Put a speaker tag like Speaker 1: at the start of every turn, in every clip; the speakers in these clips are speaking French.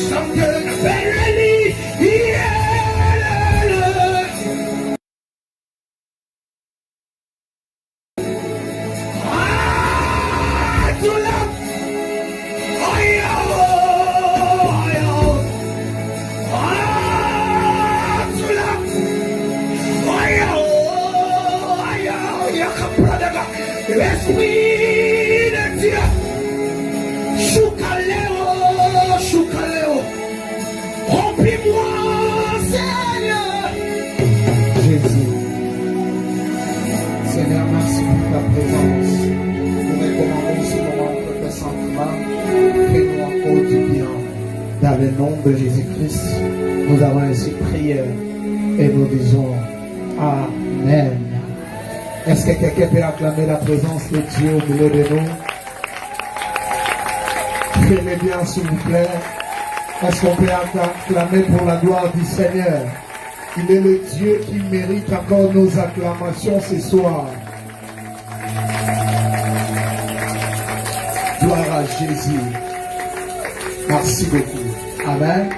Speaker 1: something very yeah. L'esprit de Dieu, choukaleo, remplis-moi, Seigneur.
Speaker 2: Jésus, Seigneur, merci pour ta présence. Nous recommandons ce moment de tes sentiments. Fais-nous encore du bien. Dans le nom de Jésus-Christ, nous avons ainsi prié et nous disons Amen. Est-ce que quelqu'un peut acclamer la présence de Dieu au milieu de nous? Faites-le bien, s'il vous plaît. Est-ce qu'on peut acclamer pour la gloire du Seigneur? Il est le Dieu qui mérite encore nos acclamations ce soir. Gloire à Jésus. Merci beaucoup. Amen.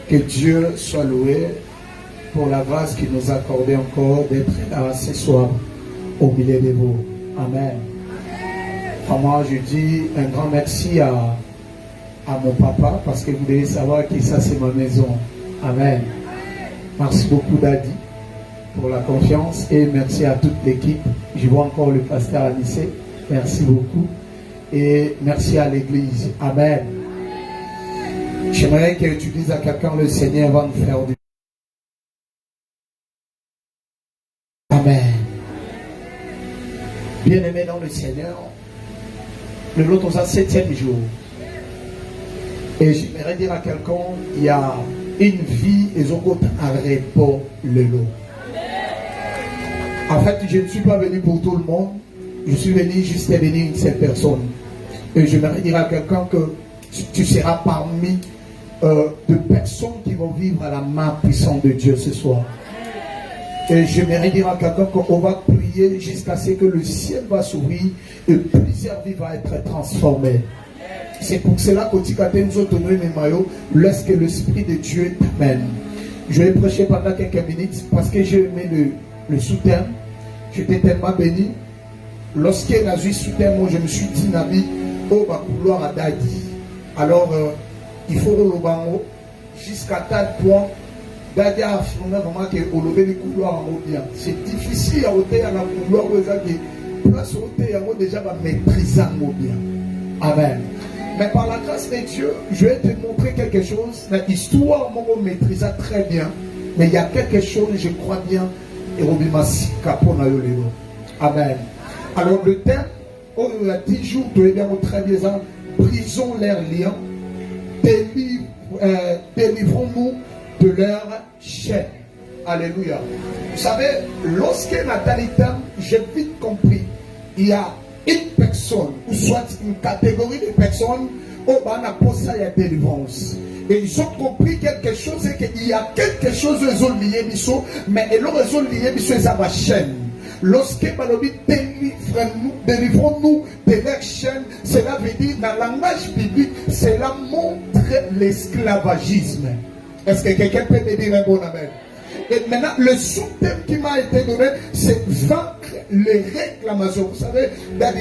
Speaker 2: Que Dieu soit loué pour la grâce qu'il nous a accordé encore d'être là ce soir au milieu de vous. Amen. Moi, je dis un grand merci à mon papa, parce que vous devez savoir que ça c'est ma maison. Amen. Merci beaucoup Daddy pour la confiance et merci à toute l'équipe. Je vois encore le pasteur Anissé. Merci beaucoup. Et merci à l'église. Amen. J'aimerais que tu dises à quelqu'un, le Seigneur va nous faire du Amen. Bien-aimé dans le Seigneur, le lot au 7e jour. Et j'aimerais dire à quelqu'un, il y a une vie et autres à répondre le lot. En fait, je ne suis pas venu pour tout le monde. Je suis venu juste bénir une seule personne. Et j'aimerais dire à quelqu'un que tu seras parmi de personnes qui vont vivre à la main puissante de Dieu ce soir. Et j'aimerais dire à quelqu'un qu'on va prier jusqu'à ce que le ciel va s'ouvrir et plusieurs vies vont être transformées. C'est pour cela qu'au Tikate nous autonome mes maillots, laisse que l'Esprit de Dieu t'amène. Je vais prêcher pendant quelques minutes parce que j'ai aimé le sous-thème. J'étais tellement béni. Lorsqu'il a vu sous-thème, moi je me suis dit, Nabi, oh ma couloir à Dadi. Alors, il faut le bango jusqu'à tel point. Dadi a affirmé vraiment que au lever les couloirs en haut bien. C'est difficile à ôter à la couloir où il place ôter en haut déjà va maîtriser en haut bien. Amen. Mais par la grâce de Dieu, je vais te montrer quelque chose. L'histoire, moi, on maîtrise très bien. Mais il y a quelque chose, je crois bien, et Amen. Alors, le thème, il y a 10 jours, tu es bien très bien, brisons leurs liens, délivrons-nous de leur chaîne. Alléluia. Vous savez, lorsque Nathalie Tam, j'ai vite compris, il y a une personne, ou soit une catégorie de personnes, au bana pour ça il y a délivrance. Et ils ont compris quelque chose, c'est qu'il y a quelque chose ils ont lié, mais ils ont lié, ils ont ma chaîne. Lorsque Balobi délivrons-nous de leur chaîne, cela veut dire, dans le langage biblique, cela montre l'esclavagisme. Est-ce que quelqu'un peut me dire un bon amen? Et maintenant, le sous-thème qui m'a été donné, c'est vaincre les réclamations. Vous savez,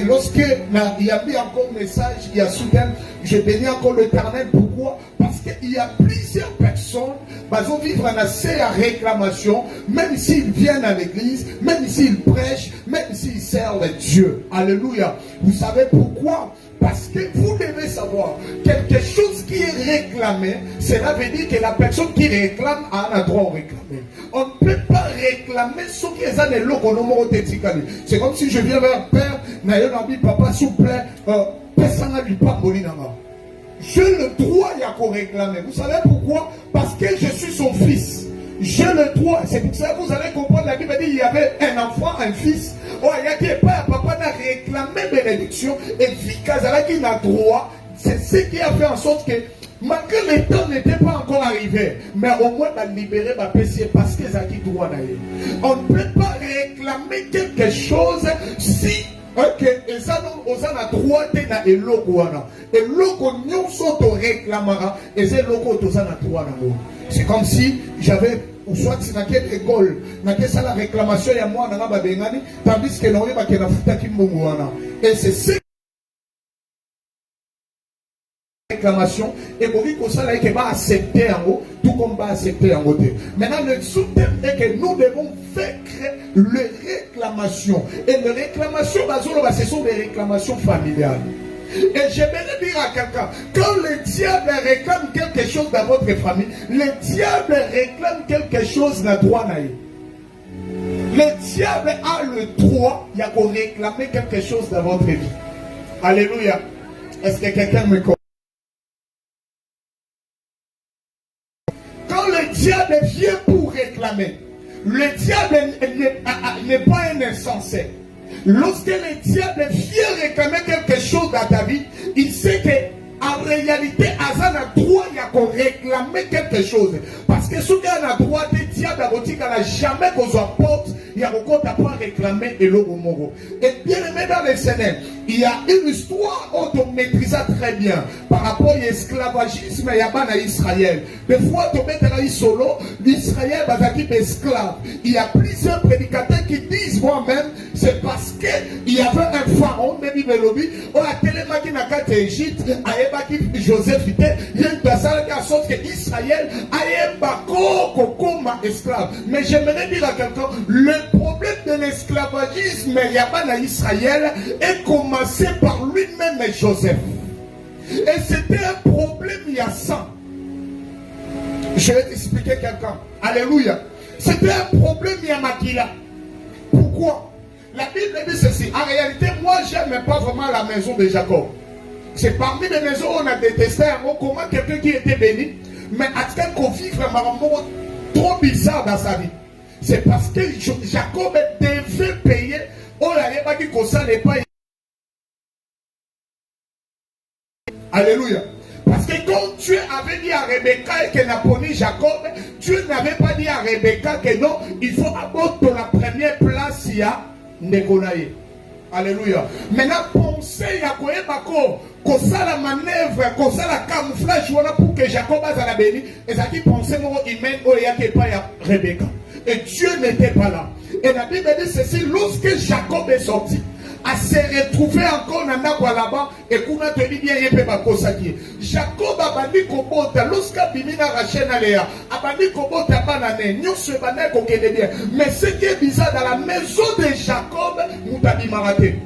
Speaker 2: lorsque il y a mis encore un message, il y a sous-thème, je bénis encore l'Éternel. Pourquoi? Parce qu'il y a plusieurs personnes qui vont vivre en assez à réclamation, même s'ils viennent à l'église, même s'ils prêchent, même s'ils servent Dieu. Alléluia. Vous savez pourquoi? Parce que vous devez savoir, quelque chose qui est réclamé, cela veut dire que la personne qui réclame a un droit à réclamer. On ne peut pas réclamer ce qui est dans le loco. C'est comme si je viens vers un père, papa, s'il vous plaît, j'ai le droit à réclamer. Vous savez pourquoi? Parce que je suis son fils. J'ai le droit. C'est pour ça que vous allez comprendre. La Bible dit qu'il y avait un enfant, un fils. Oh, il y a qui pas papa n'a réclamé bénédiction. Et Vikazala qui n'a droit. C'est ce qui a fait en sorte que, malgré le temps n'était pas encore arrivé, mais au moins on a libéré ma PC parce que ça qui droit d'ailleurs. On ne peut pas réclamer quelque chose si Ok, et ça nous, on a droit de na eloko wana. Eloko nyonso to réclamera, et c'est eloko to ça na droit na mo. C'est comme si j'avais, ou soit si na quelle école, na quelle ça la réclamation ya moi na ba bengani, tandis que non ba kena futa ki mbongo wana. Et c'est ce réclamation et pour dire que ça là va accepter en haut tout comme va accepter en haut. Maintenant le sous-thème est que nous devons vaincre les réclamations et les réclamations ce sont des réclamations familiales. Et j'aimerais dire à quelqu'un, quand le diable réclame quelque chose dans votre famille, le diable réclame quelque chose dans droit naïf. Le diable a le droit de réclamer quelque chose dans votre vie. Alléluia. Est-ce que quelqu'un me comprend? Quand le diable vient pour réclamer, le diable n'est pas un insensé. Lorsque le diable vient réclamer quelque chose dans ta vie, il sait que en réalité, Azan a droit de réclamer quelque chose. Parce que ce qu'il a droit, le diable n'a jamais qu'on apporte, il a pas réclamer et l'eau. Et bien aimé dans les Seigneur, il y a une histoire où on maîtrise très bien par rapport à l'esclavagisme et à Israël. Des fois, on met dans solo, l'Israël va être esclave. Il y a plusieurs prédicateurs qui disent moi-même, c'est parce qu'il y avait un pharaon, Baby Belobi, où la télémagie n'a qu'à Égypte, à Joseph, il y a une personne qui a sorti que Israël a un bako comme esclave. Mais j'aimerais dire à quelqu'un, le problème de l'esclavagisme, il y a pas Israël, est commencé par lui-même Joseph. Et c'était un problème il y a 100. Je vais t'expliquer quelqu'un. Alléluia. C'était un problème il y a Makila. Pourquoi? La Bible dit ceci. En réalité, moi, je n'aime pas vraiment la maison de Jacob. C'est parmi les maisons où on a détesté un mot, comment quelqu'un qui était béni, mais à ce qu'on vit vraiment un mot trop bizarre dans sa vie. C'est parce que Jacob devait payer. Oh là, il n'y a pas dit qu'on s'en est pas. Alléluia. Parce que quand Dieu avait dit à Rebecca et qu'elle n'a pas dit Jacob, Dieu n'avait pas dit à Rebecca que non, il faut aborder la première place, il y a Nekolaye. Alléluia. Maintenant, pensez à quoi qu'on ça la manœuvre, qu'on ça la camouflage pour que Jacob a la béni. Et ça qui pensait qu'il mène au pas Rebecca. Et Dieu n'était pas là. Et la Bible dit ceci, lorsque Jacob est sorti, à se retrouver encore dans la là-bas, et qu'on a tenu bien, il peut pas consacrer. Jacob a banni Kobota, lorsqu'à Bimina Rachel Aléa, a banni Kobota Banane, nous se banne qu'on connaît bien. Mais ce qui est bizarre dans la maison de Jacob, nous t'avons maraté.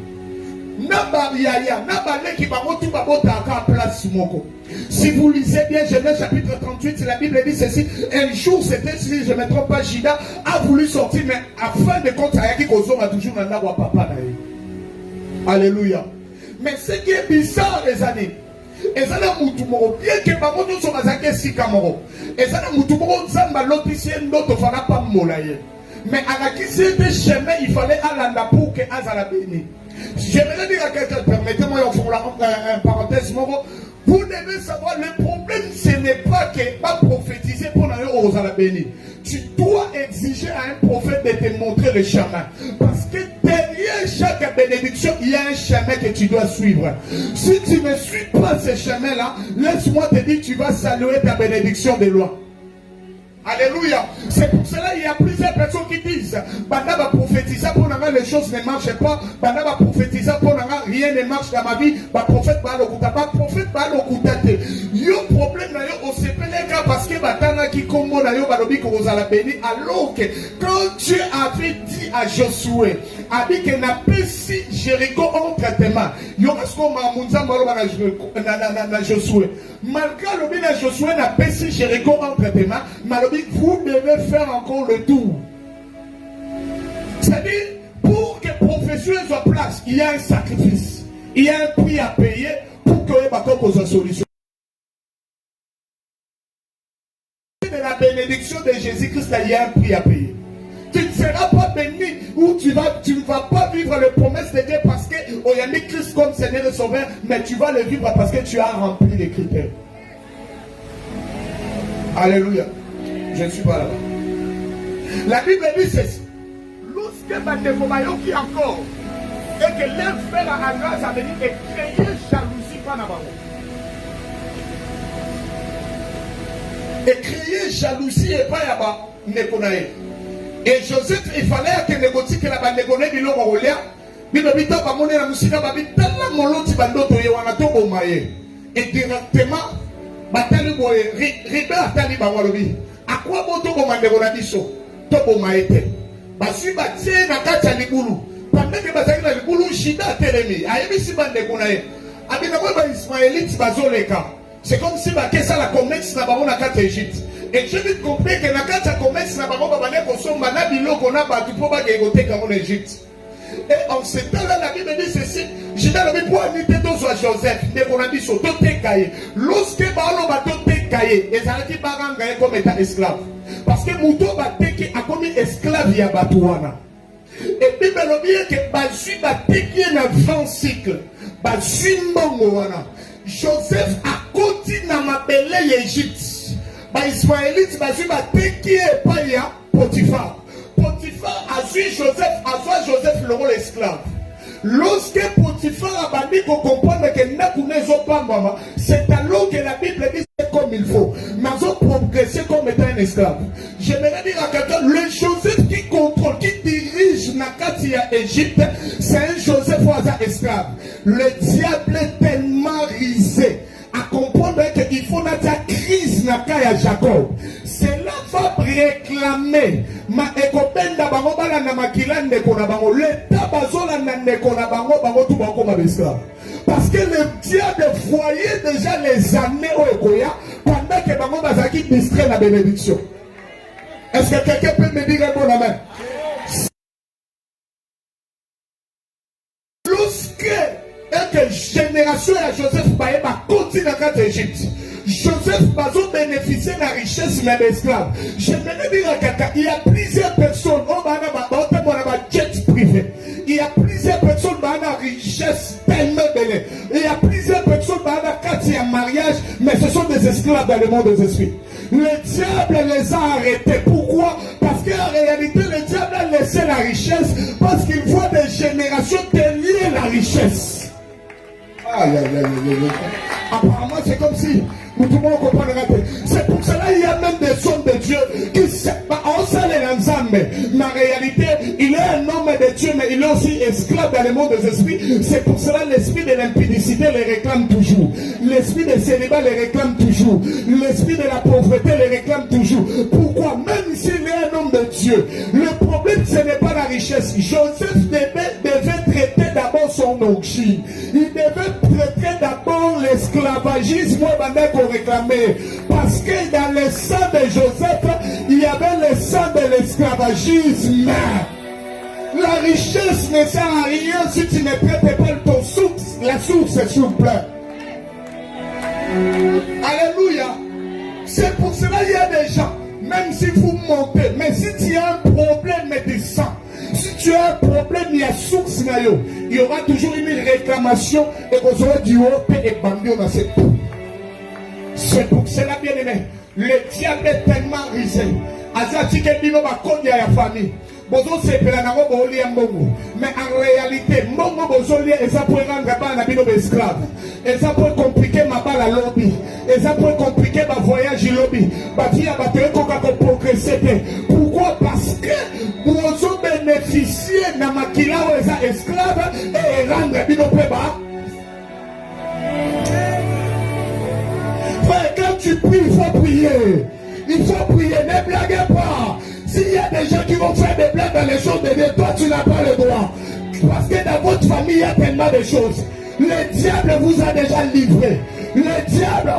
Speaker 2: Si vous lisez bien Genèse chapitre 38, la Bible dit ceci. Un jour, c'était, si je ne me trompe pas, Jida a voulu sortir, mais afin de compte, il y a toujours un arbre papa. Alléluia. Mais ce qui est bizarre, les années, et ça n'a moutoumoro, bien que maman nous sommes à si camoro, et ça n'a moutoumoro, ça m'a l'officier, notre fera pas molaye. Mais à la qui c'était chemin, il fallait aller à pour que Azala béni. J'aimerais dire à quelqu'un, permettez-moi de faire une parenthèse, vous devez savoir, le problème, ce n'est pas que pas prophétiser pour aller aux Azala béni. Tu dois exiger à un prophète de te montrer le chemin. Parce que derrière chaque bénédiction, il y a un chemin que tu dois suivre. Si tu ne suis pas ce chemin-là, laisse-moi te dire, tu vas saluer ta bénédiction de loi. Alléluia. C'est pour cela qu'il y a plusieurs personnes qui disent Banda va prophétiser pour nous, les choses ne marchent pas. Banda va prophétiser pour nous, rien ne marche dans ma vie. Bah prophète va l'occuper. Bah prophète va l'occuper. Yo problème là, on se pénètre parce que Batana qui comme moi là, yo balobi que vous allez bénir. Alors que quand Dieu avait dit à Josué, a dit que n'a pas si Jéricho entre tes mains. Yo parce qu'on m'a montré na Josué. Malgré le bien de Josué n'a pas si Jéricho entre tes mains. Vous devez faire encore le tour. C'est-à-dire, pour que profession soit place, il y a un sacrifice. Il y a un prix à payer pour que vous ayez une solution. De la bénédiction de Jésus-Christ, il y a un prix à payer. Tu ne seras pas béni ou tu ne vas pas vivre les promesses de Dieu parce que y a mis Christ comme Seigneur et Sauveur, mais tu vas le vivre parce que tu as rempli les critères. Alléluia. Je ne suis pas là-bas. La Bible dit ceci. Lorsque Batekobayo qui encore,
Speaker 1: et que leur frère à grâce a venu et créer jalousie par Nabango.
Speaker 2: Et créer jalousie et pas yaba nekonae. Et Joseph, il fallait que négocie que la bande nekonae bilo maolia. Bilo bita ba mone na musika ba bitala moloti bandoto ye wana to bomaye. Et directement batali boye ribe atali ba walobi. Akwa boto bomande bona biso to bomaye te. Basi batie na kata libulu. Pendant que bazali na libulu shida telemi. Ayebisi bande konae. Abina ba Ismaélites bazoleka. C'est comme si bakesa la commerce na bango na kata Égypte. Et je vite compris que na kata commerce na bango ba bane kosomba na biloko na batu po ba gegoteka en Égypte. Et en ce temps-là, la Bible dit ceci. Je vais le pour inviter à Joseph. Mais on a dit sur tout cahier. Lorsque Baalo va tout cahier, et ça a dit Baranga comme étant esclave. Parce que Mouto va teki a commis esclave ya Batouana. Et puis Bible dit que Basu va teki na 20 cycles. Basu Mongoana. Joseph a continué à m'appeler Égypte. Ba Ismaélites Basu va teki et pas ya Potiphar. Potiphar a suivi Joseph le rôle esclave. Lorsque Potiphar a dit qu'on comprenne que c'est alors que la Bible dit comme il faut. Mais on progresser comme étant un esclave. J'aimerais dire à quelqu'un, le Joseph qui contrôle, qui dirige Nakatia Égypte, c'est un Joseph ou un esclave. Le diable est tellement risé à comprendre qu'il faut la crise Nakaya Jacob. Cela va réclamer ma ekopenda bango bala na makila ndeko na bango l'état bazola na ndeko na bango bango tout bango ma esclave. Parce que le diable voyait déjà les années au Ekoya pendant que bango bazaki distrait la bénédiction. Est-ce que quelqu'un peut me dire un bon amen? Lorsque une génération à Joseph Baye va continuer à Égypte. Joseph Bazo bénéficiait de la richesse même esclave. J'aimerais dire à quelqu'un, il y a plusieurs personnes, on va jet privé. Il y a plusieurs personnes qui ont la richesse tellement belle. Il y a plusieurs personnes qui ont un mariage, mais ce sont des esclaves dans le monde des esprits. Le diable les a arrêtés. Pourquoi? Parce qu'en réalité, le diable a laissé la richesse parce qu'il voit des générations délier la richesse. Aïe, aïe, aïe, aïe, aïe. Apparemment, c'est comme si tout le monde comprendra. C'est pour cela qu'il y a même des hommes de Dieu qui on sait les ensemble. Mais en réalité, il est un homme de Dieu, mais il est aussi esclave dans le monde des esprits. C'est pour cela que l'esprit de l'impudicité les réclame toujours. L'esprit de célibat les réclame toujours. L'esprit de la pauvreté les réclame toujours. Pourquoi? Même s'il est un homme de Dieu, le problème ce n'est pas la richesse. Joseph devait traiter d'abord son origine. Il devait traiter d'abord l'esclavagisme qu'on réclamait. Parce que dans le sang de Joseph, il y avait le sang de l'esclavagisme. La richesse ne sert à rien si tu ne traites pas ton source. La source est souple. Alléluia. C'est pour cela qu'il y a des gens, même si vous montez, mais si tu as un problème de sang, si tu as un problème, il y a source, il y aura toujours une réclamation et vous aurez du haut et bandit dans cette peau. C'est pour cela, bien aimé, le diable est tellement risé. Azati Kendino va cogner à la famille. Bozo se pelanamo boli mbongo. Mais en réalité, mbongo bozoli et ça peut rendre pas na bino esclave. Et ça peut compliquer ma balle à lobby. Et ça peut compliquer ma voyage au lobby. Batia battre koka ko progresser. Pourquoi? Parce que bozo bénéficier na makila ou eza esclave et rendre bino peba. Frère, quand tu pries, il faut prier. Il faut prier, ne blaguez pas. S'il y a des gens qui vont faire des blagues dans les choses de Dieu, toi tu n'as pas le droit. Parce que dans votre famille, il y a tellement de choses. Le diable vous a déjà livré. Le diable,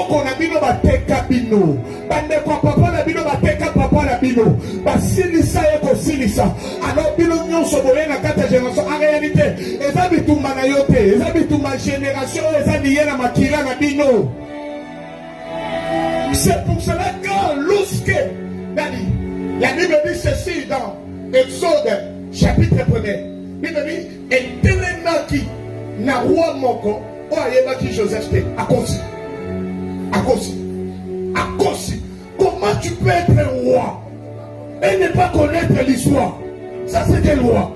Speaker 2: on a bino bateka bino. Bande kwa papa na bino bateka papa na bino. Basilisa eko silisa. Alors bino nyonso boye na kata génération. En réalité, eza bitumba na yote, eza bitumba génération, eza lié na makila na bino. C'est pour cela que lorsque la Bible dit ceci dans Exode chapitre 1er. Bible dit et telemaki na roi moko o ayeba ki Joseph te akosi. Comment tu peux être roi et ne pas connaître l'histoire? Ça c'est quelle loi?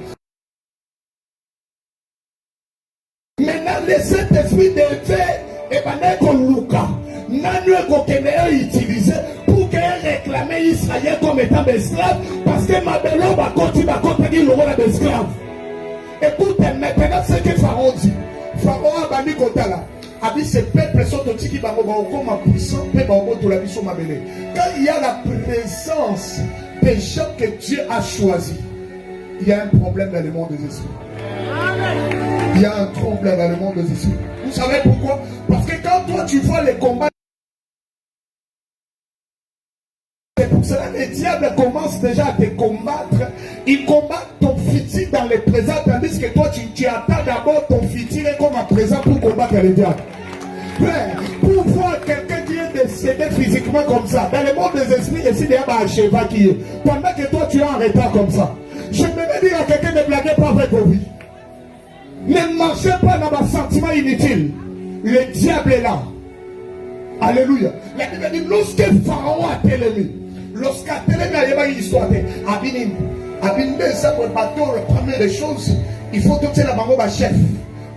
Speaker 2: le Saint-Esprit d'éveil et Luka. Nanu est utilisé pour qu'elle réclame Israël comme étant esclave parce que ma belle va continuer le rôle d'esclave. Écoute maintenant ce que Pharaon dit. Pharaon a banni Kotala. A dit ces peuples sont aussi qui vont comme puissant, quand il y a la présence des gens que Dieu a choisis, il y a un problème dans le monde des esprits. Il y a un problème dans le monde des esprits. Vous savez pourquoi? Parce que quand toi tu vois les combats, c'est pour cela que le diable commence déjà à te combattre. Il combat ton futur dans le présent, tandis que toi tu attends d'abord ton futur comme à présent pour combattre le diable. Pour voir quelqu'un qui est décédé physiquement comme ça, dans le monde des esprits, ici il y a un cheval qui est. Pendant que toi tu es en retard comme ça, je me dis à quelqu'un ne blaguez pas avec vos vies. Ne marchez pas dans un sentiment inutile. Le diable est là. Alléluia. La Bible dit lorsque Pharaon a télémi, lorsqu'à télémi, il y a une histoire de Abinim. Abinim, ça pour le bateau, la première des choses, il faut tout la bango chef.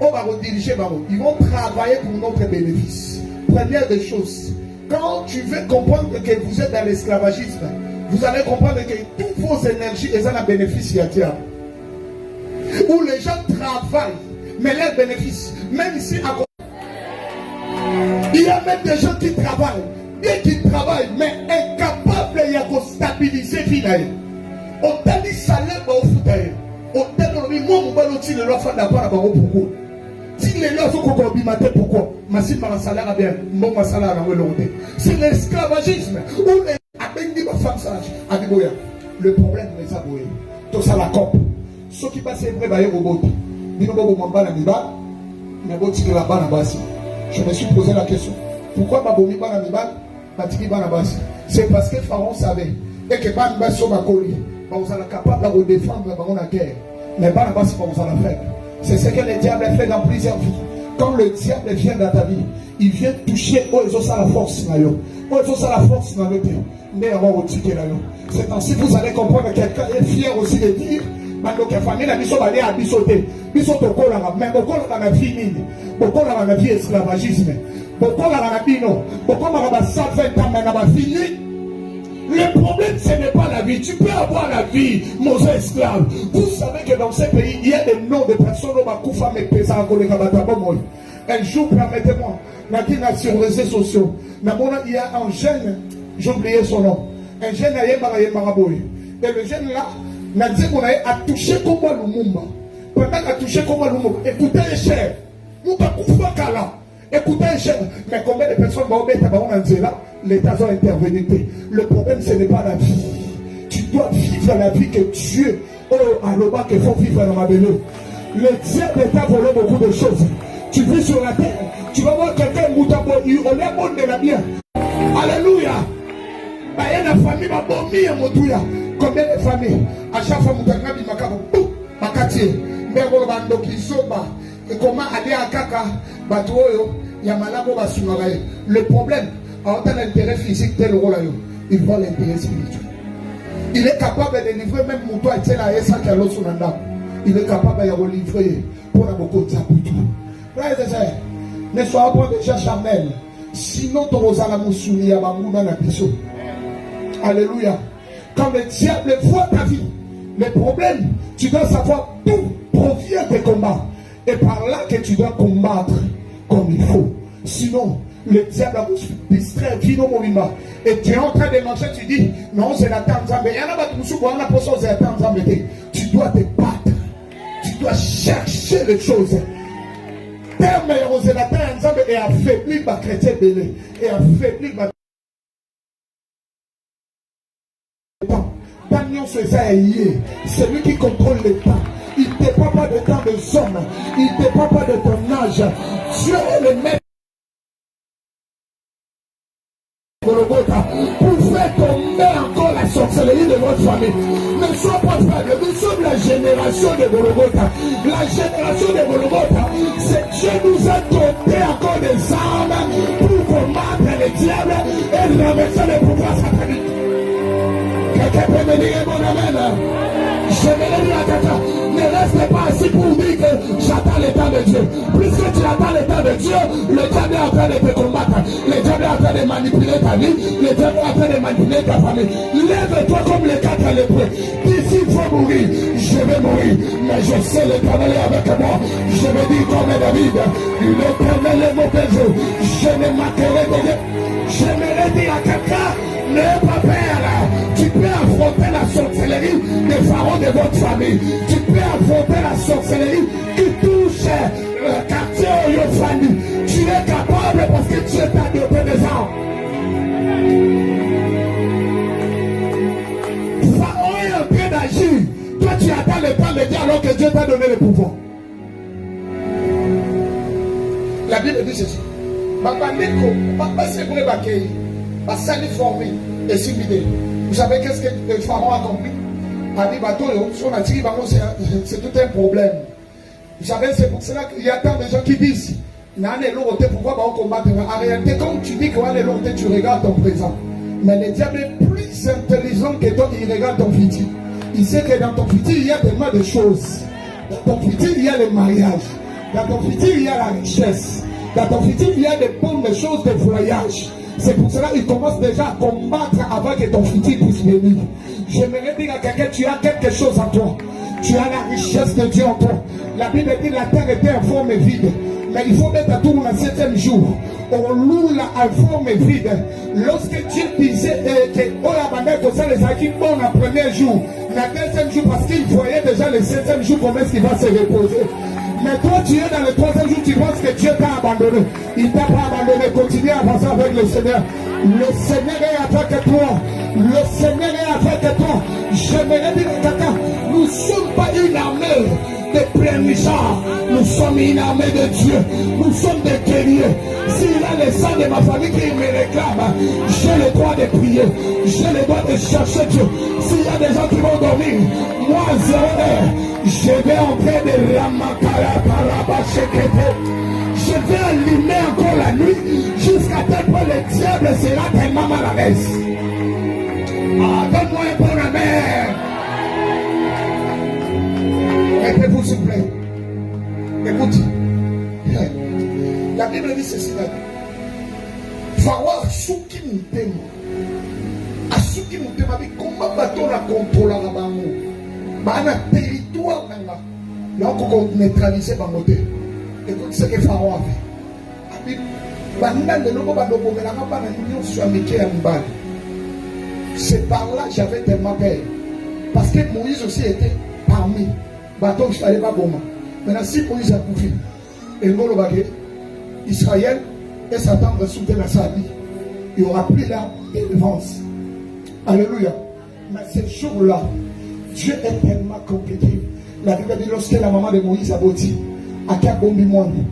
Speaker 2: On va rediriger bango. Ils vont travailler pour notre bénéfice. Première des choses, quand tu veux comprendre que vous êtes dans l'esclavagisme, vous allez comprendre que toutes vos énergies sont un bénéfice à diable. Où les gens travaillent, mais leurs bénéfices, même ici à côté. Il y a même des gens qui travaillent, bien qu'ils travaillent, mais incapables de stabiliser vie. On t'a dit salaire au foot. On t'a dit moi, mon balotti, le roi fait d'abord à pourquoi. Si les lois sont combinées, pourquoi? Ma si ma salaire a bien, mon salaire a bien. C'est l'esclavagisme. Où les abendi ma femme sage, Abiboya. Le problème est ça, tout ça la coupe. Ceux qui passent les vrais robots, ils ne vont pas la miba, mais ils vont tirer la balle en bas. Je me suis posé la question. Pourquoi ma bomi ba la miba, ma tiki ba la bas? C'est parce que Pharaon savait et que ba miba sur ma colis, vous êtes capable de défendre la guerre. Mais ba la bas, vous allez faire. C'est ce que le diable a fait dans plusieurs vies. Quand le diable vient dans ta vie, il vient toucher où ils ont ça la force. Où ils ont ça la force dans le pays. C'est ainsi que vous allez comprendre que quelqu'un est fier aussi de dire. La famille a biso balé à bisoté. Bisoto kola, mais beaucoup la vie nini. Beaucoup la vie esclavagisme. Beaucoup la bino. Beaucoup la ça 20 ans, mais la fini. Le problème, ce n'est pas la vie. Tu peux avoir la vie, mon esclave. Vous savez que dans ces pays, il y a des noms de personnes qui ont fait des un jour, permettez-moi, sur les réseaux sociaux, il y a un jeune, j'ai oublié son nom, un jeune et le jeune là, a touché comme Lumumba. Pendant qu'il a touché comme Lumumba, écoutez les chers, écoutez les chers, mais combien de personnes vont mettre là? L'État va intervenir. Le problème, ce n'est pas la vie. Tu dois vivre la vie que Dieu, alors qu'il faut vivre dans ma belle. Le diable t'a volé beaucoup de choses. Tu vis sur la terre, tu vas voir quelqu'un moutabo, il on est bon de la bien. Alléluia. Il y a une famille, ma bombe, motouya. Combien de familles? À chaque fois, moutaka, il m'a dit, makati, mais on va donc il soba. Et comment aller à Kaka, Batoyo, Yamalabo, Basumaraye. Le problème, en tant d'intérêt physique, tel rôle, il voit l'intérêt spirituel. Il est capable de livrer même mon toit et la SA qui a l'eau sur l'anda. Il est capable de livrer pour la beaucoup de Zabutu. Frères et sœurs, ne sois pas déjà charnel. Sinon, tu vas la moussouli à Mamouna la biso. Alléluia. Quand le diable voit ta vie, le problème, tu dois savoir d'où provient tes combats. Et par là que tu dois combattre comme il faut. Sinon, le diable va vous distraire, et tu es en train de marcher, tu dis, non, c'est la Tanzanie. Il y en a pas de c'est la Tanzanie. Tu dois te battre. Tu dois chercher les choses. Terme c'est la Tanzanie et affaiblir ma chrétien belé. Et affaiblir ma c'est lui qui contrôle le temps. Il ne dépend pas de temps des hommes. Il ne dépend pas de ton âge. Dieu est le maître. Pour faire tomber encore la sorcellerie de votre famille. Ne sois pas faible. Nous sommes la génération de Golgotha. La génération de Golgotha, c'est Dieu nous a donné encore des armes pour combattre les diables et renverser les pouvoirs sataniques. Quelqu'un peut me dire mon amen. Je me le dis à Tata. reste pas assis pour dire que j'attends le temps de Dieu. Puisque tu attends le temps de Dieu, le diable est en train de te combattre. Le diable est en train de manipuler ta vie. Le diable est en train de manipuler ta famille. Lève-toi comme les 4 lépreux. D'ici il faut mourir, je vais mourir. Mais je sais l'Éternel est avec moi. Je vais dire comme David, l'Éternel est mon berger. Je ne manquerai de rien. J'aimerais dire à quelqu'un, n'aie pas peur. Tu peux affronter la sorcellerie des pharaons de votre famille. Tu peux affronter la sorcellerie qui touche le quartier Oyofani. Tu es capable parce que Dieu t'a doté des armes. Pharaon est en train d'agir. Toi tu attends le temps de dire alors que Dieu t'a donné le pouvoir. La Bible dit ceci. Vous savez qu'est-ce que le Pharaon a compris? C'est tout un problème. Vous savez, c'est pour cela qu'il y a tant de gens qui disent pourquoi combattre. En réalité, quand tu dis qu'on est l'autre, tu regardes ton présent. Mais le diable est plus intelligent que toi, il regarde ton futur. Il sait que dans ton futur, il y a tellement de choses. Dans ton futur, il y a le mariage. Dans ton futur, il y a la richesse. Dans ton futur, il y a des bonnes choses de voyage. C'est pour cela qu'il commence déjà à combattre avant que ton futur puisse venir. J'aimerais dire à quelqu'un, tu as quelque chose en toi. Tu as la richesse de Dieu en toi. La Bible dit que la terre était en forme vide. Mais il faut mettre à tout le 7e jour. On loue la forme vide. Lorsque Dieu disait que ça les acquis bon le premier jour, le deuxième jour, parce qu'il voyait déjà le 7e jour, comment est-ce qu'il va se reposer. Mais toi, tu es dans le 3e jour, tu penses que Dieu t'a abandonné. Il t'a pas abandonné. Continue à avancer avec le Seigneur. Le Seigneur est avec toi. Le Seigneur est avec toi. J'aimerais dire à quelqu'un, nous ne sommes pas une armée de plein-misards. Nous sommes une armée de Dieu. Nous sommes des guerriers. S'il y a les sang de ma famille qui me réclament, j'ai le droit de prier. J'ai le droit de chercher Dieu. S'il y a des gens qui vont dormir, moi, 0 heure, je vais entrer de la je vais allumer encore la nuit jusqu'à tel point le diable sera tellement mal à l'aise. Ah, donne-moi un bon amen. Mettez-vous s'il vous plaît. Écoute. La Bible dit ceci. Pharaon a souki mutema. A souki mutema dit comment bateau la contrôle la bango. Bana territoire nanga. Là on peut neutraliser par moteur. Écoute ce que Pharaon a fait. C'est par là que j'avais tellement peur. Parce que Moïse aussi était parmi. Bateau, je n'allais pas bon. Maintenant, si Moïse a bouffé, Israël et Satan va soutenir la vie. Il aura pris la délivrance. Alléluia. Mais ce jour-là, Dieu est tellement compliqué. La Bible dit lorsque la maman de Moïse a bâti, à Kabombi Moine,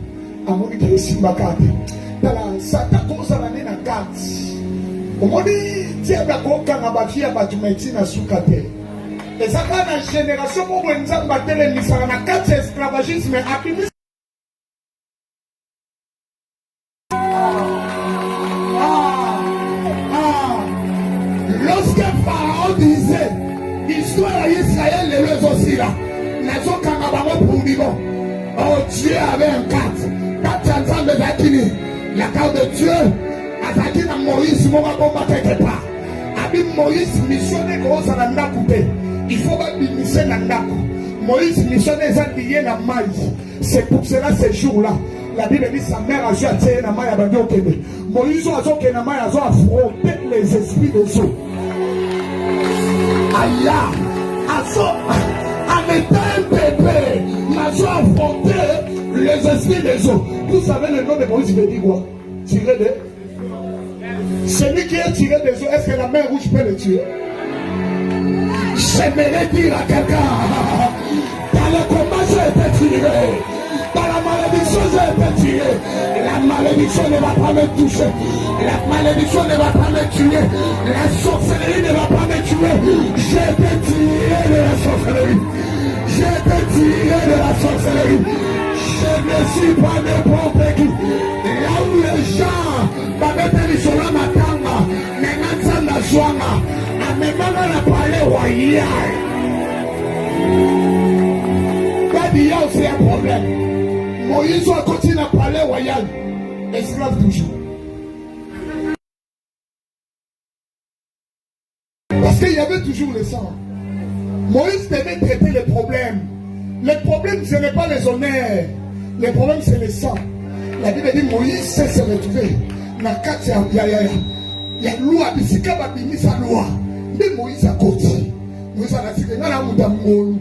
Speaker 2: à Monica Simbakate, Satan commence à l'année dans la carte. Au moment où diable a coquin à bâtir à Batumeti na Soukate. Et ça va dans la génération où on a battu les missions, la carte esclavagisme a fini. Lorsque Pharaon disait, l'histoire d'Israël les leçons aussi là, nation Kanabamo pour Dieu. Oh, Dieu avait un cadre. Quand tu entends de Zakini, la carte de Dieu, à Zakina Moïse, mon combat quelque part. Abim Moïse missionné gros à la coupé. Il faut pas missionner la nappe. Moïse missionné les alliés la maïs. C'est pour cela ces jours-là. La Bible dit sa mère a joué à tirer la maille à Bandio Kébé. Moïse a joué à la maille à affronter les esprits des eaux. Aïe, en étant un bébé, m'a affronté les esprits des eaux. Vous savez le nom de Moïse, il veut dire quoi? Tirer des. Celui qui est tiré des eaux, est-ce que la main rouge peut le tuer? J'aimerais dire à quelqu'un, dans le combat, j'ai été tiré. Dans la malédiction, j'ai été tiré. La malédiction ne va pas me toucher. La malédiction ne va pas me tuer. La sorcellerie ne va pas me tuer. J'ai été tiré de la sorcellerie. J'ai été tiré de la sorcellerie. Je ne suis pas n'importe qui. Là où les gens va mettre les gens à ma tanga, maintenant la joie, à mes mamans la parler royale. il y a aussi un problème. Moïse a continué à parler royal. Esclave toujours. Parce qu'il y avait toujours le sang. Moïse devait traiter les problèmes. Les problèmes, ce n'est pas les honneurs. Les problèmes, c'est le sang. La Bible dit Moïs sait se retrouver. Il y a loi, il y a loi. Mais Moïse a côté. Moïse a dit que nous avons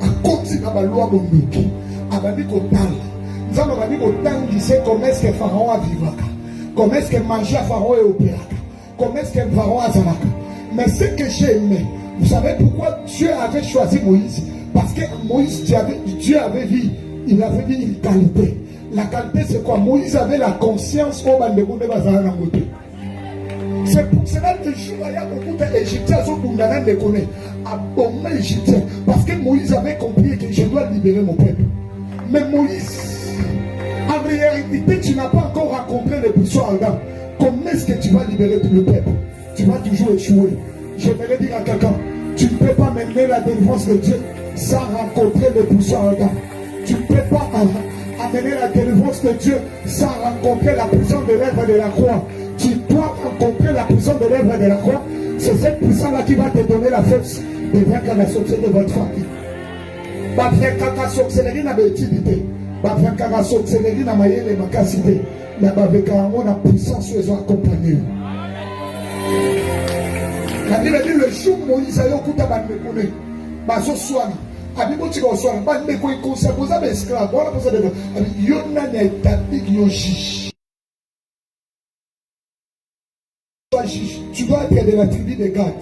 Speaker 2: à côté de la loi mondiale. Nous avons dit comment est-ce que Pharaon a vécu. Comment est-ce que manger à Pharaon est opéré. Comment est-ce que Pharaon a zalaka. Mais ce que j'ai aimé, vous savez pourquoi Dieu avait choisi Moïse? Parce que Moïse, Dieu avait vu, il avait vu une qualité. La qualité, c'est quoi? Moïse avait la conscience au Bandeboune de Bazar. C'est pour cela que le jour où il y a beaucoup d'Égyptiens qui ne connaissent pas Égyptien. Parce que Moïse avait compris que je dois libérer mon peuple. Mais Moïse, en réalité, tu n'as pas encore rencontré les puissants ardents. Comment est-ce que tu vas libérer le peuple? Tu vas toujours échouer. Je vais dire à quelqu'un, tu ne peux pas mener la délivrance de Dieu sans rencontrer les puissants ardents. Tu ne peux pas amener la délivrance de Dieu sans rencontrer la puissance de l'œuvre de la croix. Tu dois rencontrer la puissance de l'œuvre de la croix. C'est cette puissance-là qui va te donner la force de vaincre la sorcellerie de votre famille. La sorcellerie n'a pas d'utilité. La sorcellerie n'a pas de capacité. La puissance les ont accompagnés. La Bible dit le jour où Moïse a eu un coup de balle, bazo soana. Abibo tiko soana. Bande ko conseil vous avez esclave. Voilà pour ça de. Yona ne tapik yoshi. Tu dois être de la tribu de Gad.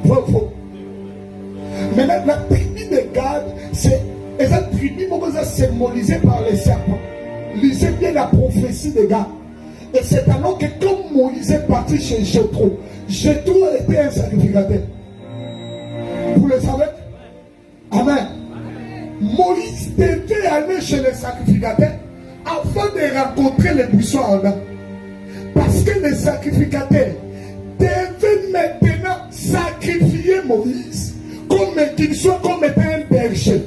Speaker 2: Bravo. Maintenant, la tribu de Gad, c'est la tribu qui est symbolisée par les serpents. Lisez bien la prophétie de Gad. Et c'est alors que comme Moïse est parti chez Jéthro, Jéthro était un sacrificateur. Vous le savez? Amen. Moïse devait aller chez les sacrificateurs afin de rencontrer les buissons ardents. Parce que les sacrificateurs devaient maintenant sacrifier Moïse comme qu'il soit comme étant un berger.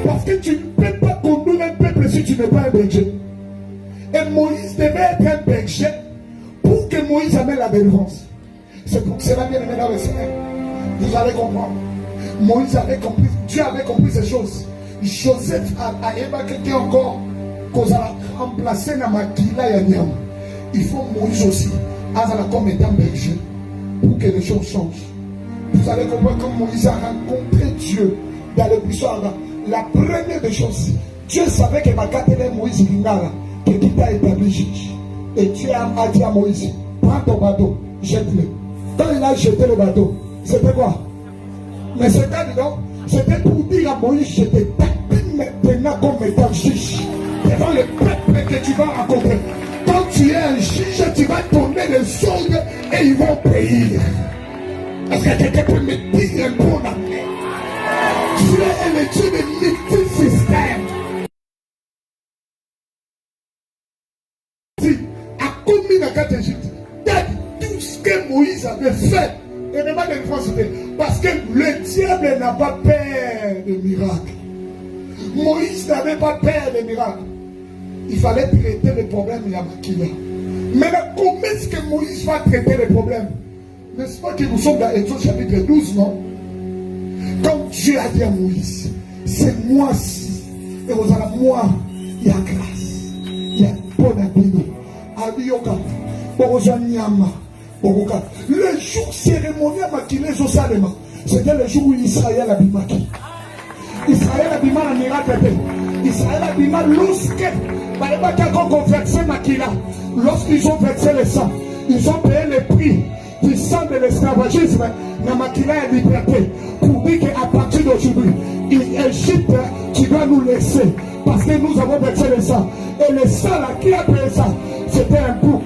Speaker 2: Parce que tu ne peux pas conduire un peuple si tu n'es pas un berger. Et Moïse devait être un berger pour que Moïse amène la délivrance. C'est pour cela, bien aimé dans le Seigneur, vous allez comprendre. Moïse avait compris, Dieu avait compris ces choses. Joseph a évoqué quelqu'un encore qu'on a remplacé dans ma Makila Yanyam. Il faut Moïse aussi, comme étant berger, pour que les choses changent. Vous allez comprendre quand Moïse a rencontré Dieu dans le buisson. La première des choses, Dieu savait que Makatele Moïse Lingala, que qui t'a établi juge. Et Dieu a dit à Moïse, prends ton bateau, jette-le. Quand il a jeté le bateau, c'était quoi? Mais c'était dedans, c'était pour dire à Moïse, je te tapine maintenant comme étant juge devant le peuple que tu vas rencontrer. Quand tu es un juge, tu vas tourner les ordres et ils vont payer. Est-ce que quelqu'un peut me dire un bon amen? Dieu est le Dieu de multisystème. A commis la carte d'Égypte, tout ce que Moïse avait fait, et ne pas de France, parce que le diable n'a pas peur de miracles. Moïse n'avait pas peur de miracles. Il fallait traiter les problèmes de Makila. Maintenant, comment est-ce que Moïse va traiter les problèmes? N'est-ce pas que nous sommes dans Exode chapitre 12, non? Quand Dieu a dit à Moïse, c'est moi-ci, et vous allez moi, il y a grâce, il y a bon abîme, Abioka, Borozanyama, Boroka. Le jour cérémonial Makila Josalema, c'était le jour où Israël a bimaki. Israël a bimaki un miracle. Israël a bimaki lorsqu'ils ont versé le sang, ils ont payé le prix du sang de l'esclavagisme dans Makila et liberté. Pour dire qu'à partir d'aujourd'hui, Égypte, tu dois nous laisser parce que nous avons versé le sang. Et le sang là, qui a payé ça? C'était un bouc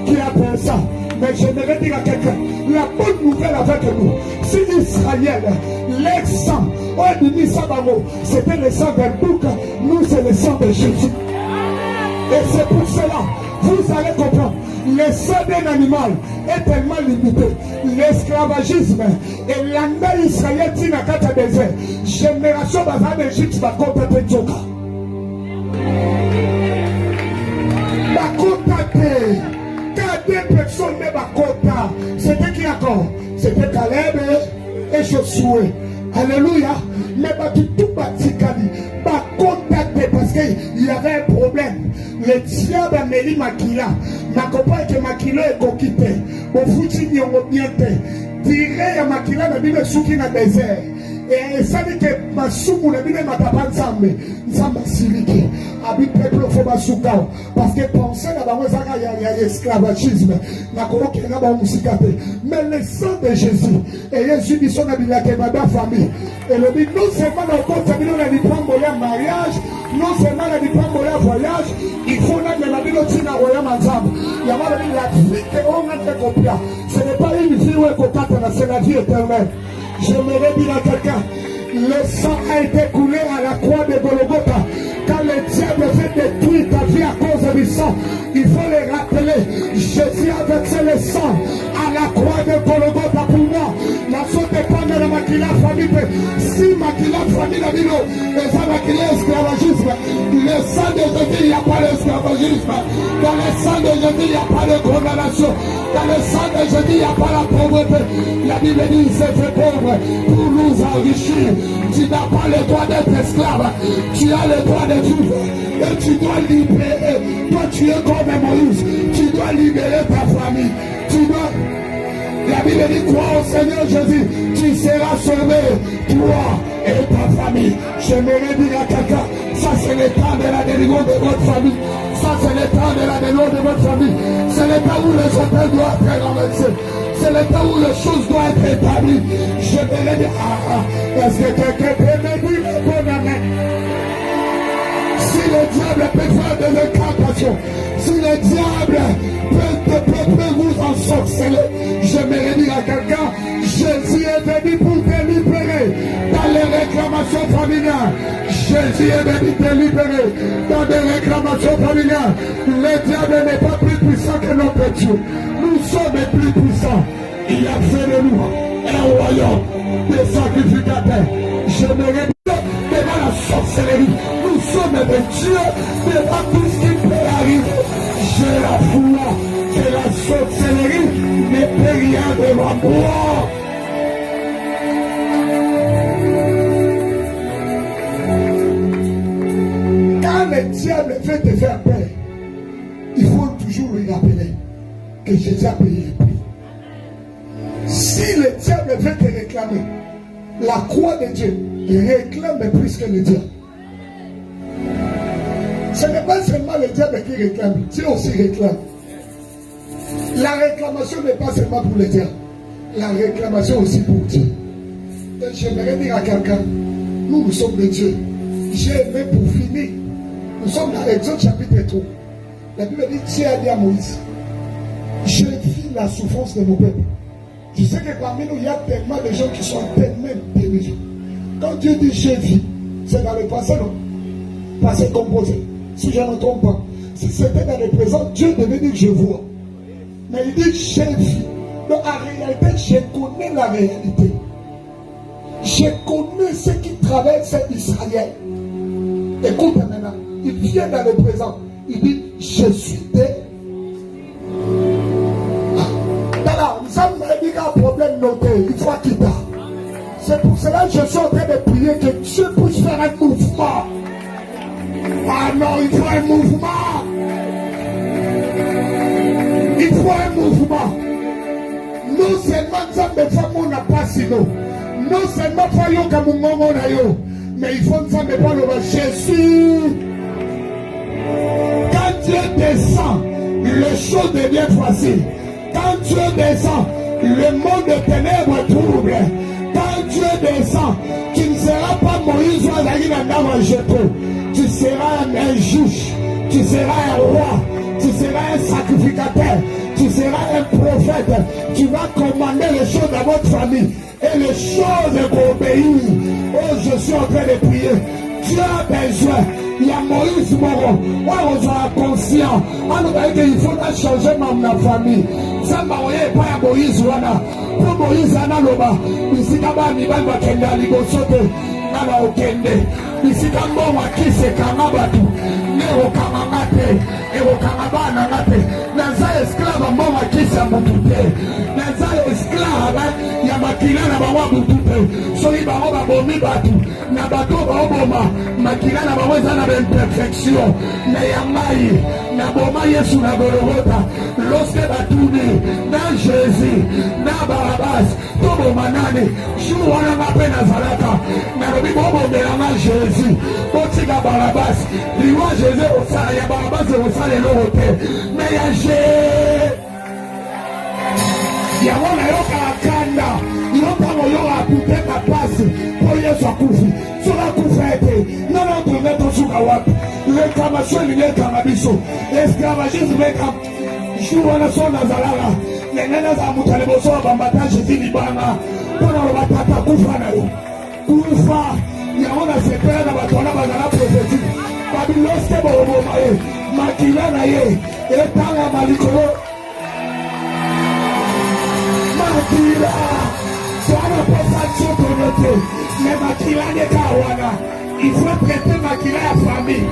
Speaker 2: qui a payé ça. Mais je vais dire à quelqu'un, la bonne nouvelle avec nous, si Israël, leur sang, c'était le sang d'un bouc, nous c'est le sang de Jésus. Et c'est pour cela, vous allez comprendre. Le sang d'un animal est tellement limité. L'esclavagisme et l'anda Israël qui n'a qu'à désert. Génération basée en Égypte va compter Djoka. Quand deux personnes ne bakota, c'était qui encore? C'était Caleb et Josué. Alléluia. Mais tout batikali, contacté parce qu'il y avait un problème. Le diable a mêlé Makila. Ma compagne que Makila est coquité. Au foutu n'y a bien fait. Dirait à Makila n'a mis le souki dans le désert. Et ça dit que ma soukou n'a mis le matapa nzambe. Nzamba siliki. Abi peuple faut ma soukao. Parce que penser à la il y a l'esclavagisme. Na koroki n'a pas musikate. Mais le sang de Jésus. Et Jésus dit son habila que ma famille. Et le dit non seulement dans le compte, on a dit prendre un mariage. Non seulement on a dit prendre un voyage. Il faut là que la vie aussi n'a rien ensemble. Il y a pas de la vie qu'on a fait copier. Ce n'est pas une vie où c'est la vie éternelle. J'aimerais dire à quelqu'un, le sang a été coulé à la croix de Golgotha. Quand le diable fait détruire ta vie à cause du sang, il faut le rappeler. Jésus a versé le sang à la croix de Golgotha pour moi. La chose dépend de la maquilla famille. Si maquilla famille la ville, et ça maquilla esclavagisme. Le sang de Jésus, il n'y a pas d'esclavagisme. Dans le sang de Jésus, il n'y a pas de condamnation. Dans le sang de Jésus, il n'y a pas la pauvreté. La Bible dit, il s'est fait pauvre pour nous enrichir. Tu n'as pas le droit d'être esclave. Tu as le droit de vivre. Et tu dois libérer. Toi, tu es comme Moïse. Tu dois libérer ta famille. Tu dois... La Bible dit, crois au Seigneur Jésus. Tu seras sauvé. Toi et ta famille. J'aimerais dire à quelqu'un, ça c'est le temps de la délivrance de votre famille. Ça c'est le temps de la délivrance de votre famille. C'est le temps où les hôtels doivent être renversés. C'est le temps où les choses doivent être établies. Je vais dire, est-ce que quelqu'un peut me dire le bon amen? Si le diable peut faire des incantations, si le diable peut vous ensorceler, j'aimerais dire à quelqu'un, Jésus est venu pour te libérer dans les réclamations familiales. Jésus est venu te libérer dans des réclamations familiales. Le diable n'est pas plus puissant que notre Dieu. Nous sommes plus puissants. Il a fait de nous un royaume de sacrificateurs. J'aimerais dire devant la sorcellerie. Nous sommes des dieux devant tout ce qui peut arriver. J'ai la foi que la sorcellerie ne peut rien devant moi. Quand le diable veut te faire peur, il faut toujours lui rappeler que Jésus a payé le prix. Si le diable veut te réclamer, la croix de Dieu réclame plus que le diable. Ce n'est pas seulement le diable qui réclame, Dieu aussi réclame. La réclamation n'est pas seulement pour le diable, la réclamation aussi pour Dieu. Et j'aimerais dire à quelqu'un, nous sommes des dieux. J'ai aimé pour finir. Nous sommes dans Exode chapitre 3. La Bible dit, Dieu a dit à Moïse, je vis la souffrance de mon peuple. Je sais que parmi nous, il y a tellement de gens qui sont tellement pénibles. Quand Dieu dit je vis, c'est dans le passé, non? Passé composé. Si je ne me trompe pas. Si c'était dans le présent, Dieu devait dire je vois. Mais il dit je vis. Donc en réalité, je connais la réalité. Je connais ce qui traverse Israël. Écoute maintenant. Il vient dans le présent. Il dit je suis des. Un problème noté, il faut quitter. C'est pour cela que je suis en train de prier que Dieu puisse faire un mouvement. Ah non, il faut un mouvement. Il faut un mouvement. Non seulement nous sommes des femmes, on n'a pas sinon. Non seulement faillons comme un moment, mais il faut nous sommes pas le Jésus. Quand Dieu descend, les choses deviennent faciles. Quand Dieu descend, le monde de ténèbres trouble. Quand Dieu descend, tu ne seras pas Moïse ou Azali. Tu seras un juge, tu seras un roi, tu seras un sacrificateur, tu seras un prophète. Tu vas commander les choses à votre famille et les choses vont obéir. Oh, je suis en train de prier. Dieu a besoin Il y a Moïse Moro. Moi, on soit conscient. Il faut changer ma famille. Ça m'a pas Moïse Wana. Pour Moïse Analoba. Ici, d'abord, il va kende à l'Igosote. Nala okende. Ici, d'abord, qui c'est Kamabatu. Nero Kamamate. Ero Kamabana Mate. Naza esclave, moi, qui c'est Moutouté. Naza esclave, Yamakila, Nabawa Moutouté. Soyi Baroba Bomi Batu. Nabato Baoboma. Makila, Nabawa Zana imperfection. Nayamai. Naboma Yesu Nagorota. Lorsque Batuni. Na Jésus. Na Barabas. Tobo Manane. Chou wana mape Nazaraka. Narobi Bobo Belama Jésus. Botiga Barabas. Liwa Jésus Osala. Ya Barabas Osala Lorote. Mais ya Jésus. Ya wana yoka akanda. Yoka moyo apute kapasi. Po Yesu akufi. Sola kufete. Nana tumeto suka wapi. Leka masweli leka mabiso. Esclavagisme leka. Chou wana so Nazaraka. Nenena za mutaleboso bambataje zini bana. Pona robatata kufa na yo. Kufa. Yaona sepera na batona bazana prophétique. Babiloske bobo maye. Makila na ye. Etanga malikolo. Makila. Soana posa choto note. Mais makila ne kawana. Il faut traiter makila ya famille.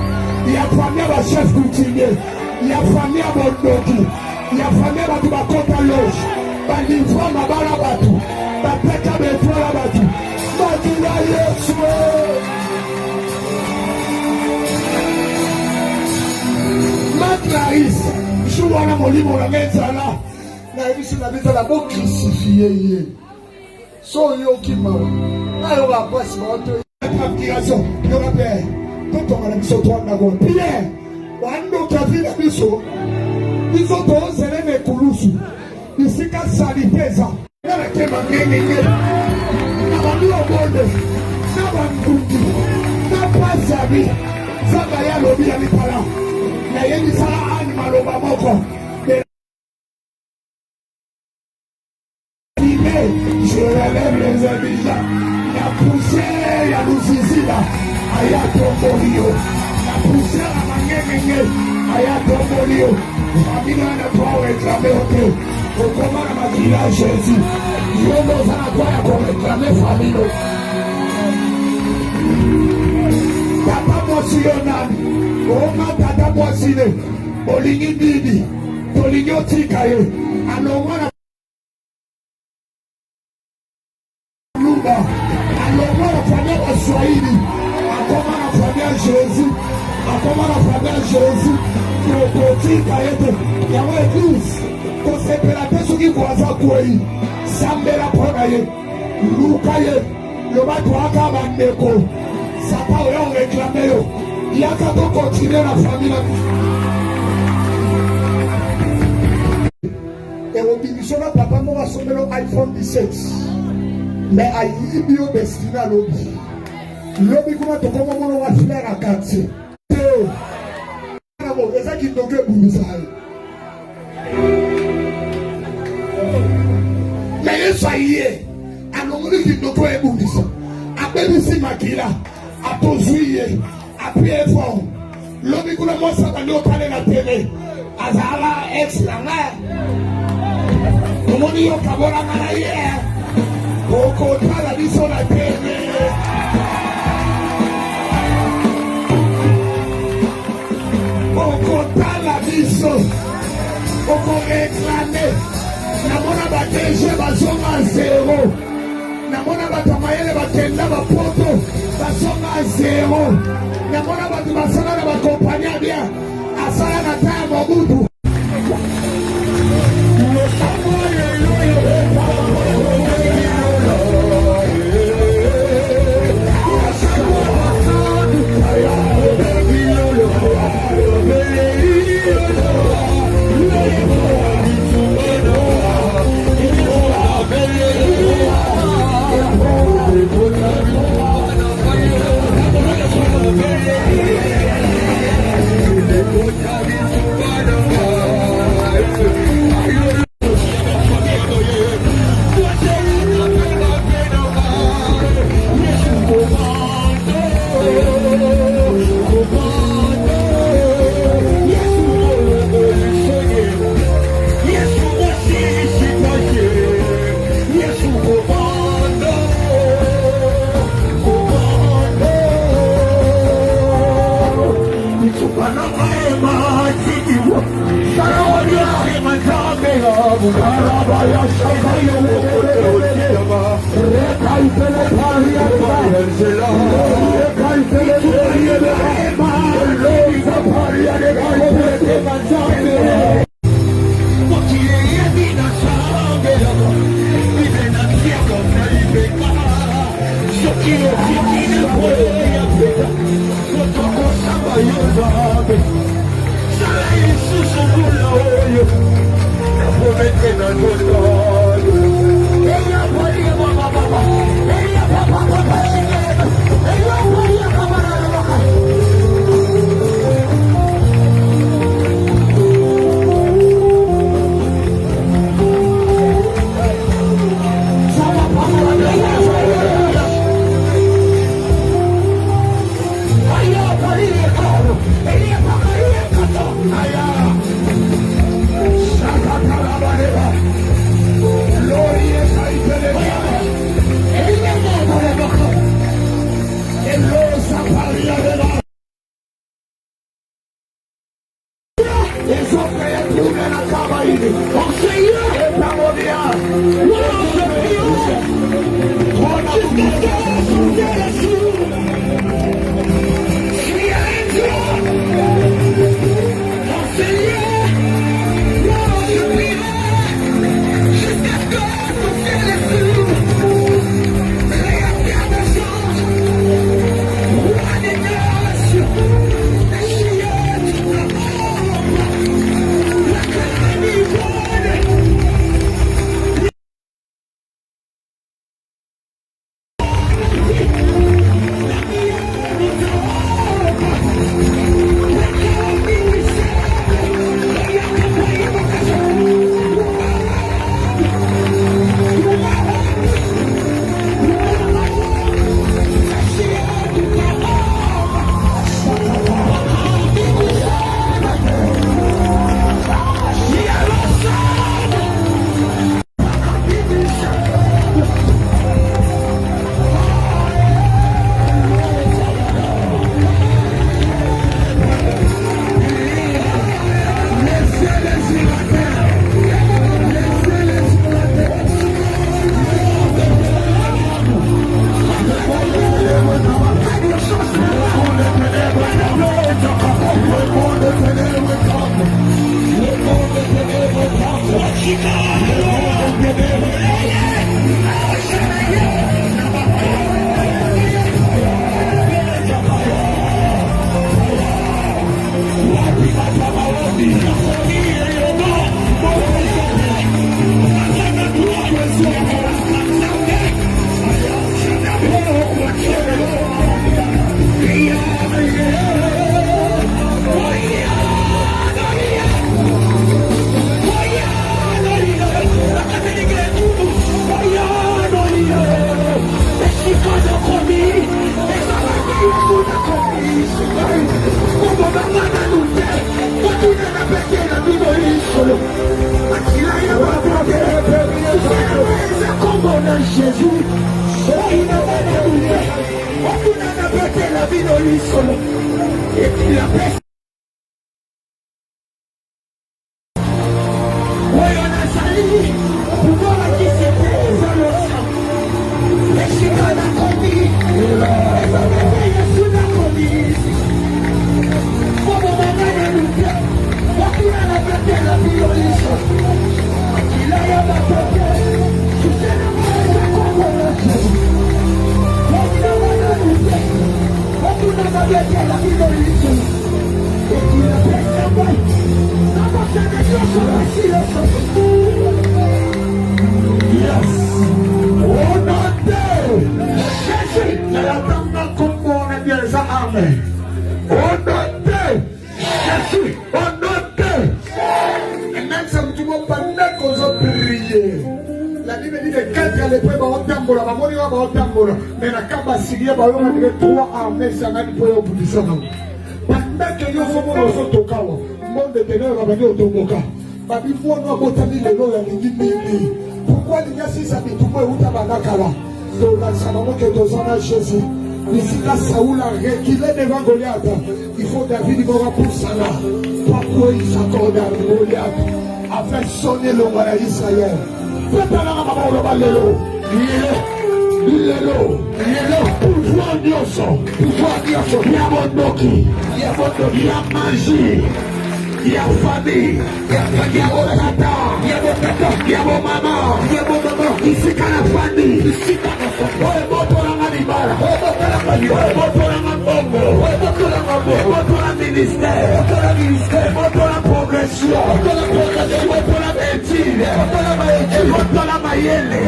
Speaker 2: Il y a famille à chef coutumier. Il y a famille à bondoki. Il y a famille à batu bakota loge. Balivra mabala batu. Bapeka betwala batu. Makila Yesu. Matlaïs. Jouana molimo la mezala. Na ebisi na bita la bo crucifié ye. So yo kimawa. Na yo ba boss ba to. Application. Yo ba pe. Toto ngala biso to na go. Pierre. Wando kavila biso. Biso to zelene kulusu. Isika saniteza. Nala kema ngenge. Na bandu obonde. Na bandu. Na pasabi. Zaba ya lobi ya lipala. Na yendi sala ani maloba moko. Je relève les habitants. La poussière, ya Lusizila. Aya Tombolio. La poussière à Mangenge. Aya Tombolio. Famille n'a pas réclamé au Dieu. Au comment la Makila Jésus. Je n'ose à quoi pour réclamer famille. Tata Mosionan. Oma Tata Mosine. Olini Bibi. Toligno Tikaye. Alomana. Alomwa la famille wa Swahili. Akoma la famille Jésus. Akoma la famille Jésus. Kirokotika yete. Yawe église. Kosepelate suki kwaza kwei. Sambela pona ye. Luka ye. Lobatu waka bandeko. Sapa oya réclame yo. Yaka to continuer la famille. Et au division là, papa m'a sommé le iPhone 17. Mais à Yibio destiné à l'objet. L'objet comment tu commences à faire à quartier. C'est ça qui t'occupe pour nous. Mais ça y est. Alors on dit qu'il t'occupe pour nous. Après ici Makila, à poser, à prier fort. L'objet comment moi ça va nous parler la télé. Azala ex la mère. Comment dit au Kabora Manaïe. Oko tala biso na tene. Oko tala biso. Oko réclame. Namona bateje bazonga zéro. Namona batamayele batenda bapoto bazonga zéro. Namona batu basala na bakompanya bien. Asala na taya mabutu.
Speaker 3: Thank you.
Speaker 2: Pourquoi il y a si ça dit tout le monde Jésus. Ici, là, Saoul a reculé devant Goliath. Il faut David pour ça là. Pourquoi il s'accorde à Goliath? a fait sonner le roi d'Israël. Pouvoir Nyoso, Yamondoki, Yamaji, Yafami, Yabotata, Yabomama, Isikanafani, Motoranganibara, Motorangangongo, Motoran ministère, Motoran progression, Motoran métier, Motoran mayele,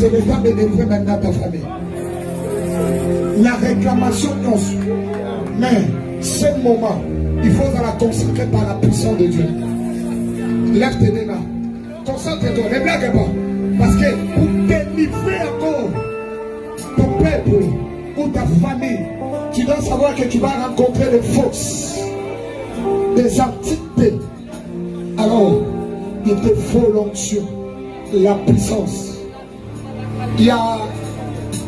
Speaker 2: c'est le temps de délivrer maintenant ta famille. La réclamation n'ose. Mais ce moment, il faut la consacrer par la puissance de Dieu. Lève tes mains. Concentre-toi, ne blague pas. Parce que pour délivrer encore ton peuple ou ta famille, tu dois savoir que tu vas rencontrer les forces, des entités. Alors, il te faut l'onction, la puissance.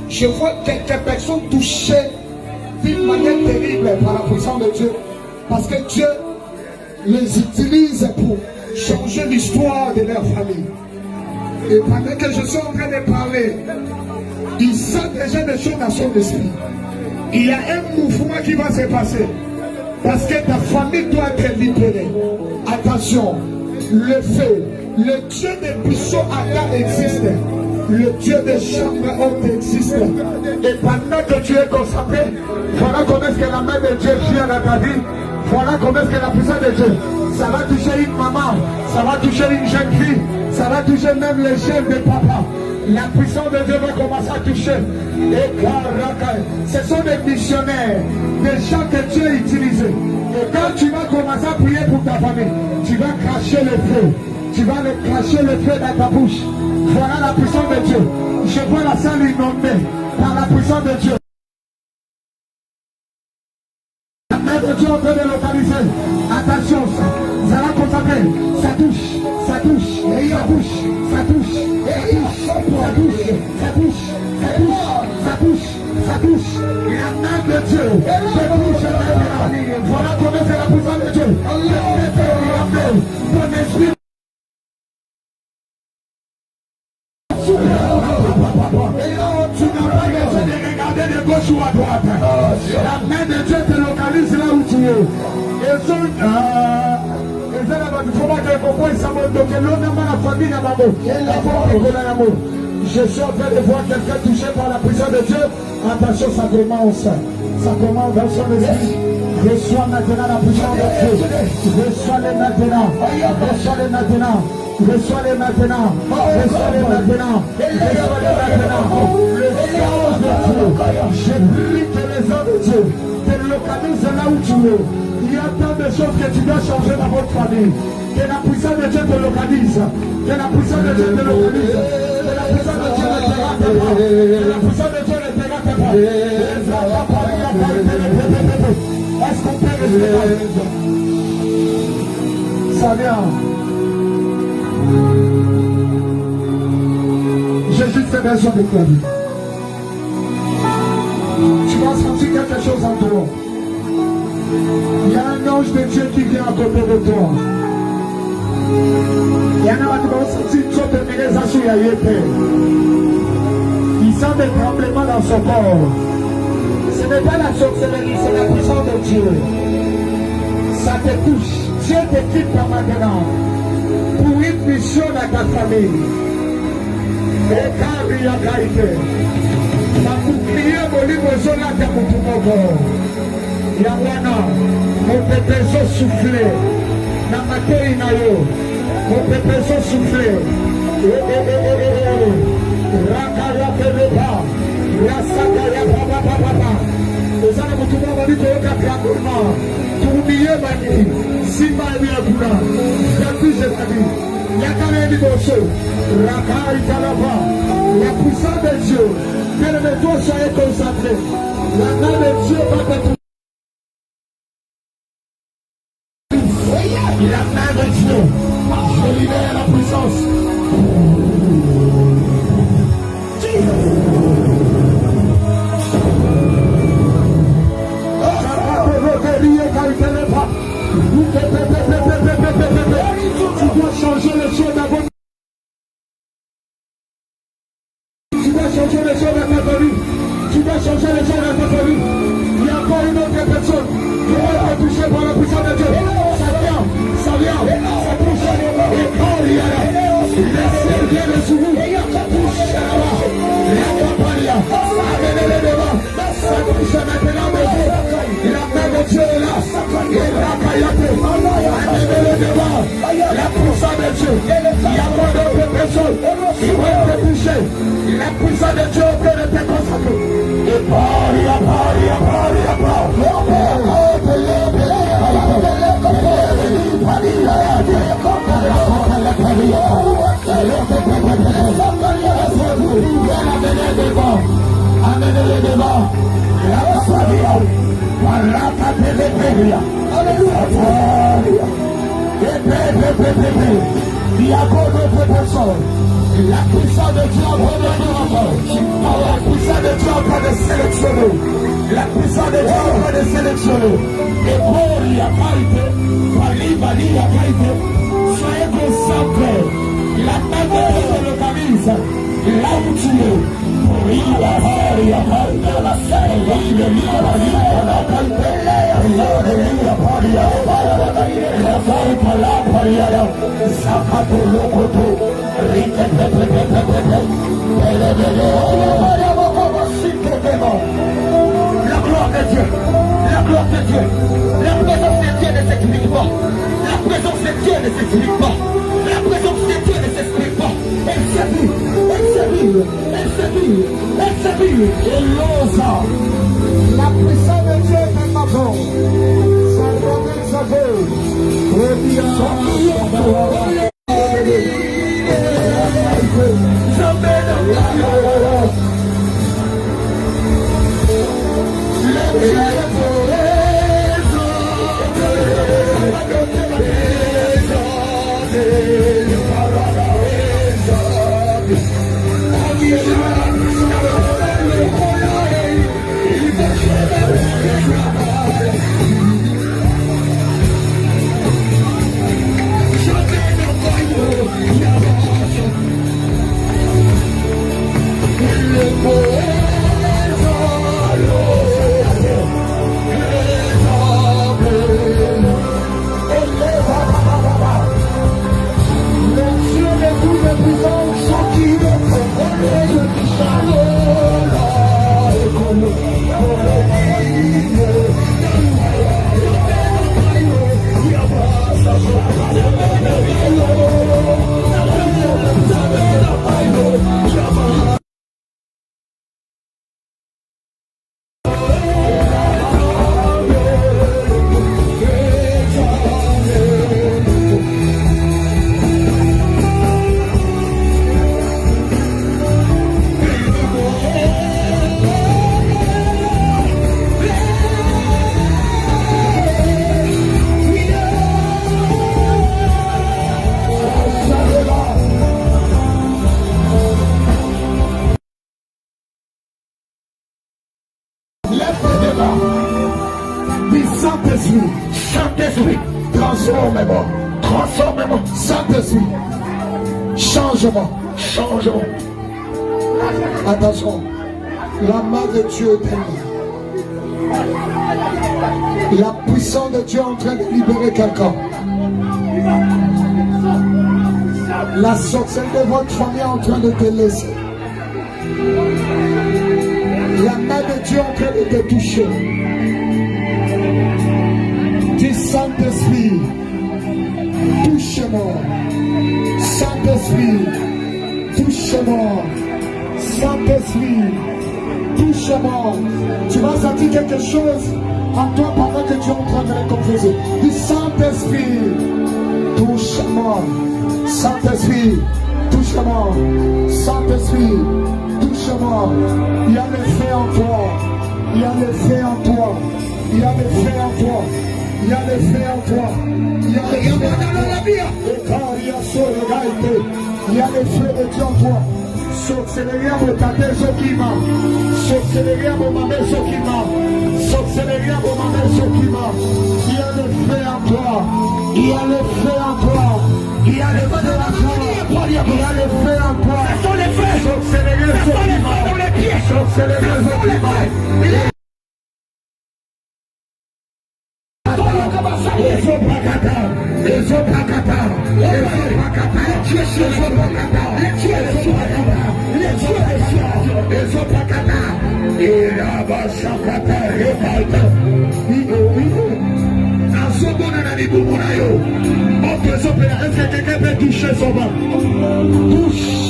Speaker 2: Je vois quelques personnes touchées d'une manière terrible par la puissance de Dieu. Parce que Dieu les utilise pour changer l'histoire de leur famille. Et pendant que je suis en train de parler, il sent déjà des choses dans son esprit. Il y a un mouvement qui va se passer. Parce que ta famille doit être libérée. Attention, le feu, le Dieu des buissons Adam existe. Le Dieu des chambres hautes existe. Et pendant que tu es consacré, voilà comment est-ce que la main de Dieu vient dans ta vie. Voilà comment est-ce que la puissance de Dieu, ça va toucher une maman, ça va toucher une jeune fille, ça va toucher même les jeunes de papa. La puissance de Dieu va commencer à toucher. Et ce sont des missionnaires, des gens que Dieu utilise. Et quand tu vas commencer à prier pour ta famille, tu vas cracher le feu. Tu vas cracher le feu dans ta bouche. Voilà la puissance de Dieu. Je vois la salle inondée par la puissance de Dieu. La main de Dieu en train de localiser. Attention, ça va consacrer. Ça touche, ça touche, ça touche, ça touche, ça touche, ça touche, ça touche, ça touche, ça touche. La main de Dieu te touche maintenant. Voilà comment c'est la puissance de Dieu. Ton esprit. Tu n'as pas besoin de regarder de gauche ou à droite. La main de Dieu te localise là où tu es. Et ça, il faut pas que le copain s'abonne. Donc, l'homme n'a pas la famille, n'a pas la famille.
Speaker 3: Je suis en train de voir quelqu'un touché par la puissance de Dieu. Attention, ça commence. Ça commence dans son esprit. Reçois maintenant la puissance de Dieu. Reçois-les maintenant. Reçois-les maintenant. Reçois-les maintenant. Reçois-les maintenant. Reçois-les maintenant. Le sens de Dieu. Je prie que les hommes de Dieu te localisent là où tu es. Il y a tant de choses que tu dois changer dans votre famille. Que la puissance de Dieu te localise. Que la puissance de Dieu te localise. Que la puissance de Dieu ne te rate pas. Que la puissance de Dieu ne te rate pas. Est-ce qu'on peut rester? Ça vient. J'ai juste besoin de toi. Tu vas sentir quelque chose en toi. Il y a un ange de Dieu qui vient à côté de toi. Il y en a qui vont sentir trop de ménésation à yété. Il sent des tremblements dans son corps. Ce n'est pas la sorcellerie, c'est la puissance de Dieu. Ça te touche. Dieu t'équipe maintenant pour une mission à ta famille. Et quand il y a qualité, ça vous crier mon livre sur la table pour mon corps. Yawana, mon pépezo soufflé, Namate Inayo, mon pépezo soufflé, Rakaya Peleba, Rasakaya Papa, les gens de tout le monde ont dit que le Kakourma, Tournier Mani, Sima Eliabuna, Zaki Zebani, Yakane Liboso, Rakaya Kalaba, la puissance de Dieu, que les métaux soient concentrés, la main de Dieu va te la main de Dieu, je libère la puissance. Tu dois changer les choses d'abord. Tu dois changer les choses dans ta famille. Tu dois changer les choses dans ta famille. Il y a encore une autre personne qui va être touchée par la puissance de Dieu. Ça vient, ça touche. Et quand il y a là, laissez bien le sourire. Touche là-bas. La campagne, ça touche maintenant de Dieu. La main de Dieu est là. Et la caillate, le devant. La puissance de Dieu. Il y a pas d'autres personnes qui vont être touchées. La puissance de Dieu peut être consacrée. Et paria. Amenez-les devant. Il y a beaucoup d'autres personnes. La puissance de Dieu en train de nous encore. La puissance de Dieu en train de sélectionner. La puissance de Dieu en train de sélectionner. Et pour y a qualité, Bali a qualité. Soyez concentrés. La main de Dieu se localise là où tu es. Pour y a qualité, la scène, la gloire de Dieu, la gloire de Dieu, la présence de Dieu ne s'explique pas, la présence de Dieu ne s'explique pas, la présence de Dieu ne s'explique pas, elle s'habille, elle l'ose. La puissance de Dieu est maintenant. Ça ramène sa vie. Lève tes mains. Dis Saint-Esprit. Saint-Esprit. Transforme-moi. Transforme-moi. Saint-Esprit. Change-moi. Change-moi. Attention. La main de Dieu est tellement. La puissance de Dieu est en train de libérer quelqu'un. La sorcière de votre famille est en train de te laisser. La main de Dieu est en train de te toucher. Dis Saint-Esprit, touche-moi. Saint-Esprit, touche-moi. Saint-Esprit, touche-moi. Tu vas sentir quelque chose en toi pendant que Dieu est en train de le confesser. Dis Saint-Esprit, touche-moi. Saint-Esprit, touche-moi. Saint-Esprit, touche-moi. Il y a le feu en toi. Il y a le feu en toi. Il y a le feu en toi. Il y a le feu en toi. Il y a le feu en toi. Il y a le feu de Dieu en toi. Sorceleriamo tateso kima. Sorceleriamo mameso kima. Sorceleriamo mameso kima. Il y a le feu en toi. Il y a le feu en toi. Il y a le feu en toi. Il y a le feu en toi. Ce sont les feux. Sorceleriamo dans les pieds. Sorceleriamo kima. Est-ce que quelqu'un peut toucher son bas? Touche.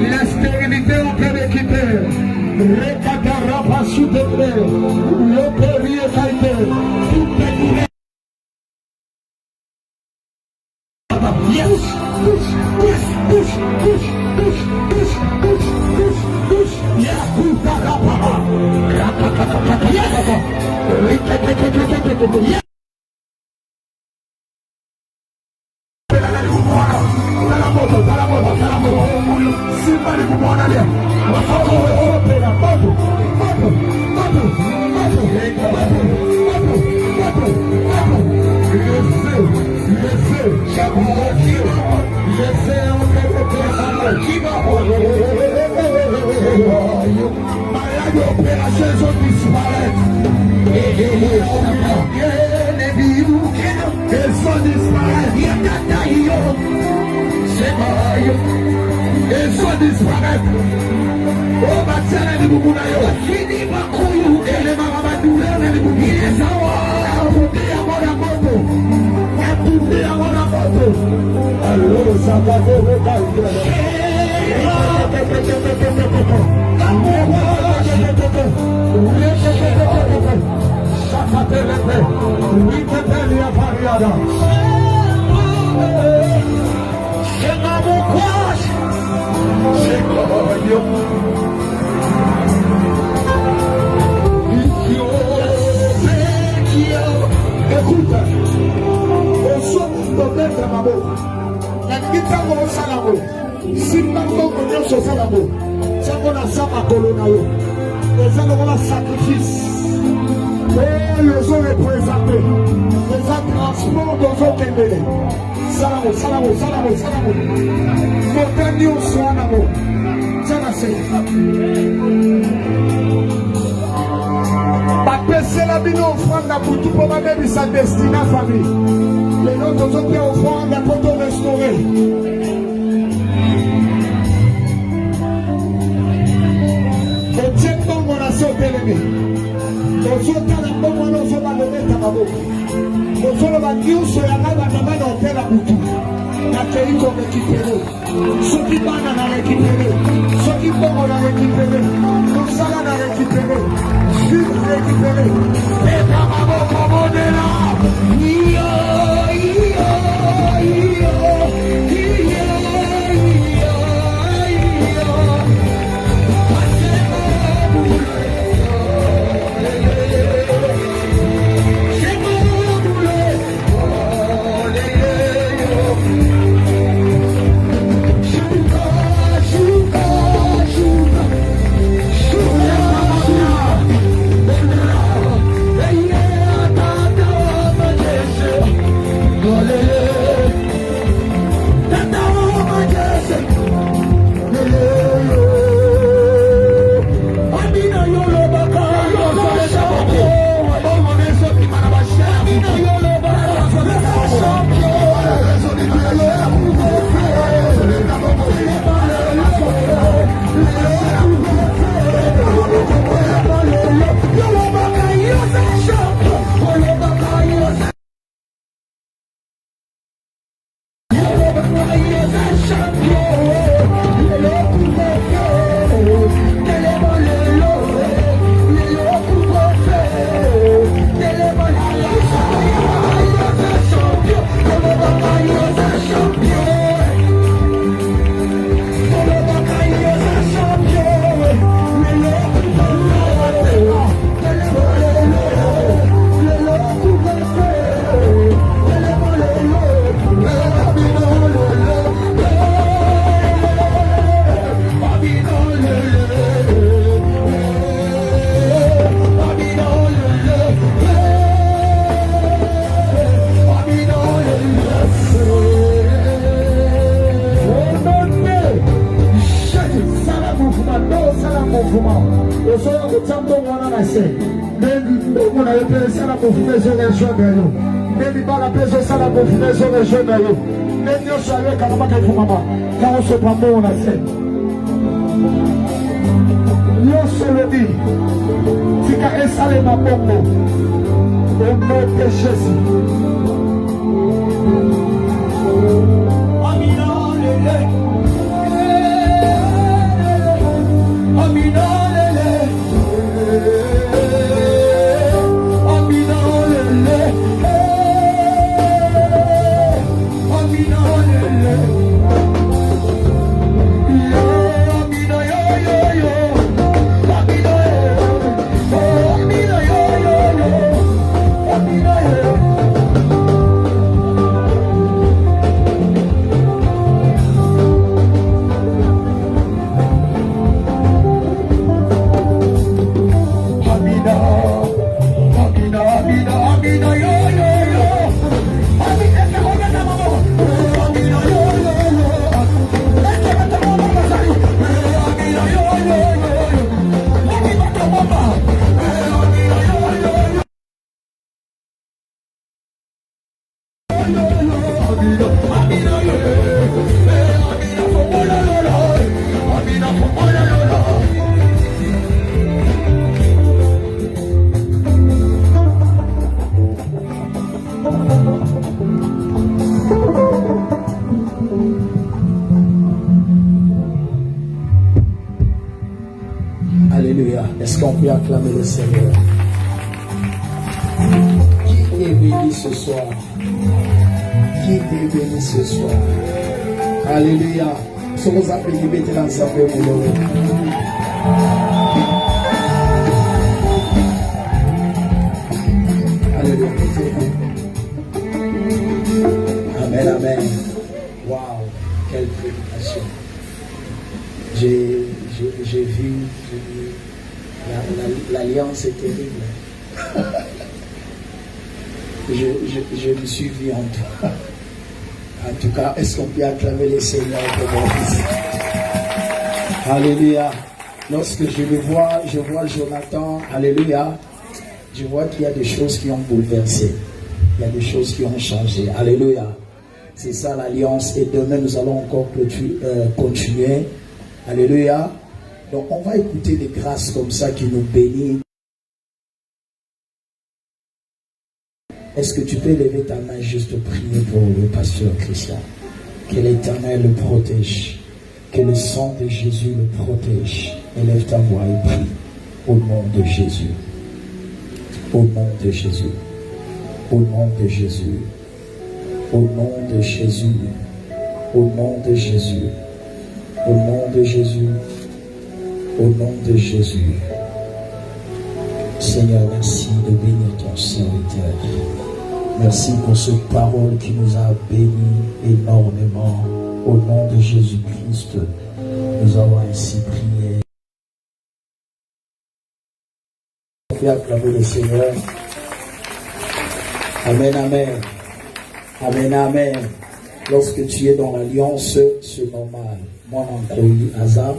Speaker 3: La stérilité on peut l'équiper. Alléluia. Est-ce qu'on peut acclamer le Seigneur? Qui est béni ce soir? Qui est béni ce soir? Alléluia. Somos appelés maintenant à savoir mon nom. Alléluia. Amen, amen. Waouh, quelle prédication. J'ai vu l'alliance est terrible. Je me suis vu en toi. En tout cas, est-ce qu'on peut acclamer le Seigneur pour mon fils? Alléluia. Lorsque je le vois, je vois Jonathan. Alléluia. Je vois qu'il y a des choses qui ont bouleversé. Il y a des choses qui ont changé. Alléluia. C'est ça l'alliance. Et demain, nous allons encore continuer. Alléluia. Donc, on va écouter des grâces comme ça qui nous bénissent. Est-ce que tu peux lever ta main juste prier pour le pasteur Christian? Que l'Éternel le protège. Que le sang de Jésus le protège. Élève ta voix et prie. Au nom de Jésus. Au nom de Jésus. Au nom de Jésus. Au nom de Jésus. Au nom de Jésus. Au nom de Jésus. Au nom de Jésus. Seigneur, merci de bénir ton serviteur. Merci pour cette parole qui nous a bénis énormément. Au nom de Jésus-Christ, nous avons ainsi prié. On fait acclamer le Seigneur. Amen, amen. Amen, amen.
Speaker 4: Lorsque tu es dans l'alliance, ce nomme Monankoi Azar.